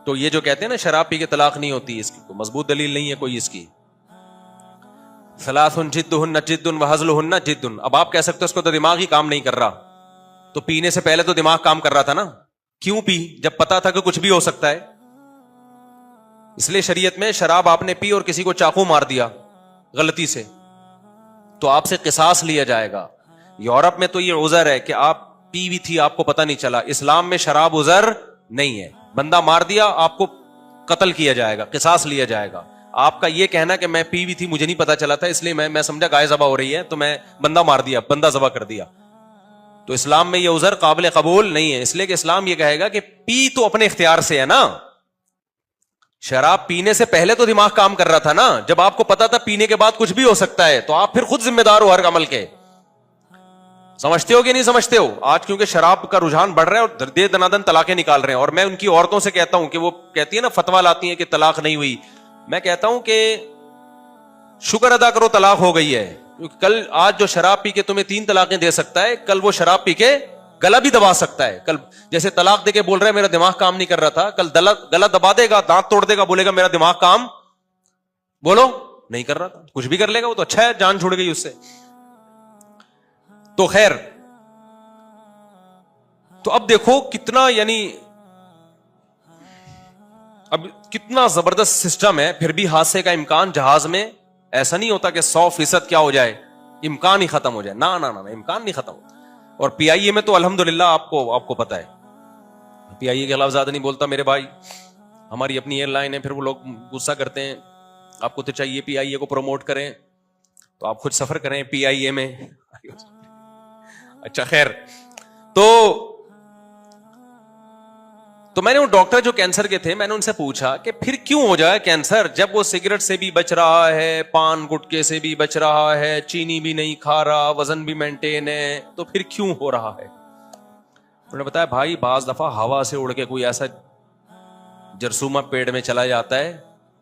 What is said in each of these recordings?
تو یہ جو کہتے ہیں نا شراب پی کے طلاق نہیں ہوتی، اس کی کوئی مضبوط دلیل نہیں ہے کوئی اس کی. ثلاث جدہن جد وہزلہن جد. اب آپ کہہ سکتے ہو اس کو تو دماغ ہی کام نہیں کر رہا. تو پینے سے پہلے تو دماغ کام کر رہا تھا نا. کیوں پی جب پتا تھا کہ کچھ بھی ہو سکتا ہے؟ اس لیے شریعت میں شراب آپ نے پی اور کسی کو چاقو مار دیا غلطی سے تو آپ سے قصاص لیا جائے گا. یورپ میں تو یہ عذر ہے کہ آپ پی بھی تھی آپ کو پتہ نہیں چلا. اسلام میں شراب عذر نہیں ہے. بندہ مار دیا آپ کو قتل کیا جائے گا، قصاص لیا جائے گا. آپ کا یہ کہنا کہ میں پی بھی تھی مجھے نہیں پتا چلا تھا اس لیے میں سمجھا گائے ذبح ہو رہی ہے تو میں بندہ مار دیا، بندہ ذبح کر دیا، تو اسلام میں یہ عذر قابل قبول نہیں ہے. اس لیے کہ اسلام یہ کہے گا کہ پی تو اپنے اختیار سے ہے نا. شراب پینے سے پہلے تو دماغ کام کر رہا تھا نا. جب آپ کو پتا تھا پینے کے بعد کچھ بھی ہو سکتا ہے تو آپ پھر خود ذمہ دار ہو ہر عمل کے. سمجھتے ہو کہ نہیں سمجھتے ہو؟ آج کیونکہ شراب کا رجحان بڑھ رہا ہے اور دے دنادن طلاقیں نکال رہے ہیں، اور میں ان کی عورتوں سے کہتا ہوں کہ وہ کہتی ہے نا فتویٰ لاتی ہیں کہ طلاق نہیں ہوئی، میں کہتا ہوں کہ شکر ادا کرو طلاق ہو گئی ہے. کیونکہ کل آج جو شراب پی کے تمہیں 3 طلاقیں دے سکتا ہے، کل وہ شراب پی کے گلا بھی دبا سکتا ہے. کل جیسے طلاق دے کے بول رہا ہے میرا دماغ کام نہیں کر رہا تھا، کل گلا دبا دے گا، دانت توڑ دے گا، بولے گا میرا دماغ کام بولو نہیں کر رہا تھا. کچھ بھی کر لے گا وہ تو اچھا ہے، جان چھوڑ گئی اس سے. تو خیر، تو اب دیکھو کتنا یعنی اب کتنا زبردست سسٹم ہے. پھر بھی حادثے کا امکان جہاز میں ایسا نہیں ہوتا کہ 100% کیا ہو جائے، امکان ہی ختم ہو جائے. نہ امکان نہیں ختم ہوتا. اور پی آئی اے میں تو الحمدللہ آپ کو پتا ہے، پی آئی اے کے خلاف زیادہ نہیں بولتا میرے بھائی، ہماری اپنی ایئر لائن ہے. پھر وہ لوگ غصہ کرتے ہیں. آپ کو تو چاہیے پی آئی اے کو پروموٹ کریں تو آپ خود سفر کریں پی آئی اے میں. اچھا خیر، تو میں نے وہ ڈاکٹر جو کینسر کے تھے میں نے ان سے پوچھا کہ پھر کیوں ہو جائے کینسر جب وہ سگریٹ سے بھی بچ رہا ہے، پان گٹکے سے بھی بچ رہا ہے، چینی بھی نہیں کھا رہا، وزن بھی مینٹین ہے، تو پھر کیوں ہو رہا ہے؟ انہوں نے بتایا بھائی بعض دفعہ ہوا سے اڑ کے کوئی ایسا جرثومہ پیڑ میں چلا جاتا ہے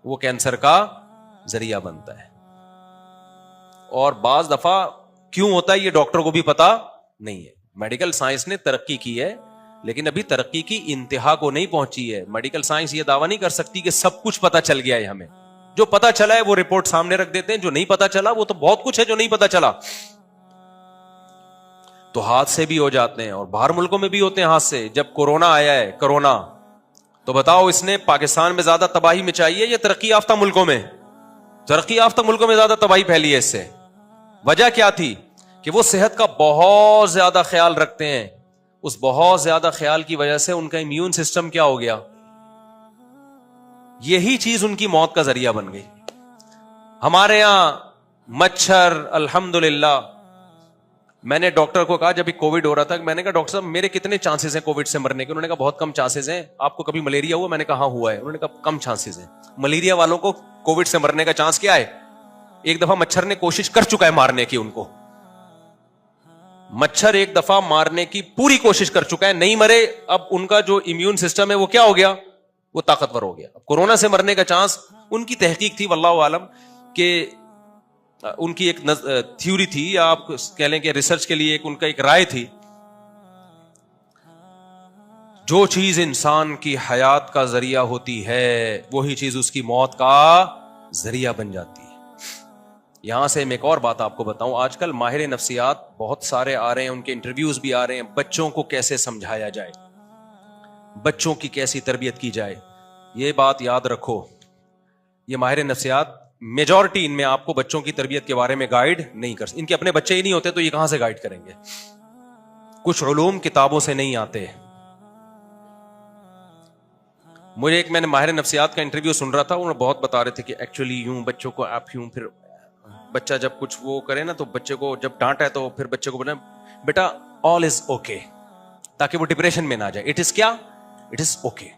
وہ کینسر کا ذریعہ بنتا ہے. اور بعض دفعہ کیوں ہوتا ہے یہ ڈاکٹر کو بھی پتا نہیں ہے. میڈیکل سائنس نے ترقی کی ہے لیکن ابھی ترقی کی انتہا کو نہیں پہنچی ہے. میڈیکل سائنس یہ دعویٰ نہیں کر سکتی کہ سب کچھ پتا چل گیا ہے ہمیں. جو پتا چلا ہے وہ رپورٹ سامنے رکھ دیتے ہیں، جو نہیں پتا چلا وہ تو بہت کچھ ہے جو نہیں پتا چلا. تو حادثے بھی ہو جاتے ہیں اور باہر ملکوں میں بھی ہوتے ہیں حادثے. جب کورونا آیا ہے، کورونا تو بتاؤ اس نے پاکستان میں زیادہ تباہی مچائی ہے یا ترقی یافتہ ملکوں میں؟ ترقی یافتہ ملکوں میں زیادہ تباہی پھیلی ہے اس سے. وجہ کیا تھی؟ کہ وہ صحت کا بہت زیادہ خیال رکھتے ہیں. اس بہت زیادہ خیال کی وجہ سے ان کا امیون سسٹم کیا ہو گیا، یہی چیز ان کی موت کا ذریعہ بن گئی. ہمارے یہاں مچھر الحمدللہ، میں نے ڈاکٹر کو کہا جب کووڈ ہو رہا تھا، میں نے کہا ڈاکٹر صاحب میرے کتنے چانسز ہیں کووڈ سے مرنے کے؟ انہوں نے کہا بہت کم چانسز ہیں. آپ کو کبھی ملیریا ہوا؟ میں نے کہا ہاں ہوا ہے. انہوں نے کہا کم چانسز ہیں. ملیریا والوں کو کووڈ سے مرنے کا چانس کیا ہے؟ ایک دفعہ مچھر نے کوشش کر چکا ہے مارنے کی ان کو. مچھر ایک دفعہ مارنے کی پوری کوشش کر چکا ہے، نہیں مرے. اب ان کا جو امیون سسٹم ہے وہ کیا ہو گیا؟ وہ طاقتور ہو گیا. کورونا سے مرنے کا چانس ان کی تحقیق تھی واللہ عالم، کہ ان کی ایک تھیوری تھی یا آپ کہہ لیں کہ ریسرچ کے لیے ان کا ایک رائے تھی. جو چیز انسان کی حیات کا ذریعہ ہوتی ہے وہی چیز اس کی موت کا ذریعہ بن جاتی ہے. یہاں سے میں ایک اور بات آپ کو بتاؤں. آج کل ماہر نفسیات بہت سارے آ رہے ہیں، ان کے انٹرویوز بھی آ رہے ہیں. بچوں کو کیسے سمجھایا جائے، بچوں کی کیسی تربیت کی جائے. یہ بات یاد رکھو، یہ ماہر نفسیات میجورٹی ان میں آپ کو بچوں کی تربیت کے بارے میں گائیڈ نہیں کر سکتے. ان کے اپنے بچے ہی نہیں ہوتے تو یہ کہاں سے گائیڈ کریں گے؟ کچھ علوم کتابوں سے نہیں آتے. مجھے میں نے ماہر نفسیات کا انٹرویو سن رہا تھا، انہوں نے بہت بتا رہے تھے کہ ایکچولی یوں بچوں کو آپ یوں، پھر بچہ جب کچھ وہ کرے نا تو بچے کو جب ڈانٹا ہے تو پھر بچے کو بولے بیٹا آل از اوکے، تاکہ وہ ڈپریشن میں نہ جائے. اٹ از کیا؟ اٹ از اوکے،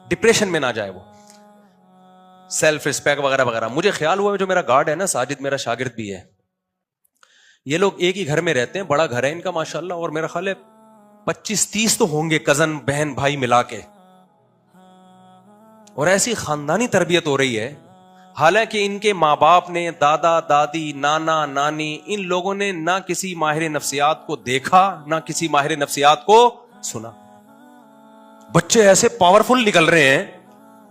ڈپریشن میں نہ جائے وہ. سیلف ریسپیکٹ وغیرہ وغیرہ. مجھے خیال ہوا جو میرا گارڈ ہے نا ساجد، میرا شاگرد بھی ہے، یہ لوگ ایک ہی گھر میں رہتے ہیں، بڑا گھر ہے ان کا ماشاءاللہ، اور میرا خیال ہے 25-30 تو ہوں گے کزن بہن بھائی ملا کے. اور ایسی خاندانی تربیت ہو رہی ہے، حالانکہ ان کے ماں باپ نے، دادا دادی، نانا نانی، ان لوگوں نے نہ کسی ماہر نفسیات کو دیکھا نہ کسی ماہر نفسیات کو سنا. بچے ایسے پاورفل نکل رہے ہیں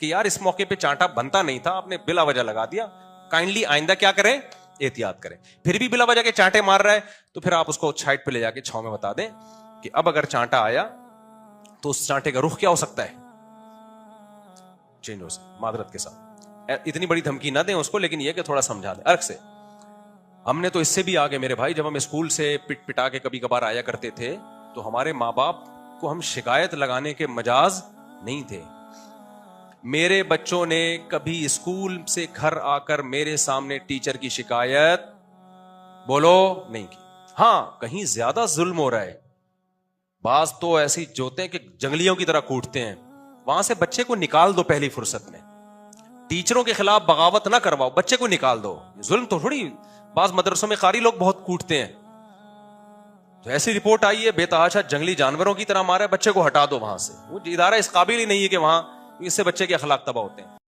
کہ یار اس موقع پہ چانٹا بنتا نہیں تھا, آپ نے بلا وجہ لگا دیا, کائنڈلی آئندہ کیا کریں, احتیاط کریں. پھر بھی بلا وجہ کے چانٹے مار رہا ہے تو پھر آپ اس کو چھائٹ پہ لے جا کے چھاؤں میں بتا دیں کہ اب اگر چانٹا آیا تو اس چانٹے کا رخ کیا ہو سکتا ہے, چینج ہو سکتا, معذرت کے ساتھ. اتنی بڑی دھمکی نہ دیں اس کو, لیکن یہ کہ تھوڑا سمجھا دیں ارک سے. ہم نے تو اس سے بھی آگے میرے بھائی, جب ہم اسکول سے پٹ پٹا کے کبھی کبھار آیا کرتے تھے تو ہمارے ماں باپ کو ہم شکایت لگانے کے مجاز نہیں تھے. میرے بچوں نے کبھی اسکول سے گھر آ کر میرے سامنے ٹیچر کی شکایت بولو نہیں کی. ہاں کہیں زیادہ ظلم ہو رہا ہے, بعض تو ایسی جوتے ہیں کہ جنگلیوں کی طرح کوٹتے ہیں, وہاں سے بچے کو نکال دو پہلی فرصت میں. ٹیچروں کے خلاف بغاوت نہ کرواؤ, بچے کو نکال دو. ظلم تو تھوڑی, بعض مدرسوں میں قاری لوگ بہت کوٹتے ہیں, تو ایسی رپورٹ آئی ہے بے تحاشا جنگلی جانوروں کی طرح مارا ہے, بچے کو ہٹا دو وہاں سے. وہ ادارہ اس قابل ہی نہیں ہے کہ وہاں, اس سے بچے کے اخلاق تباہ ہوتے ہیں.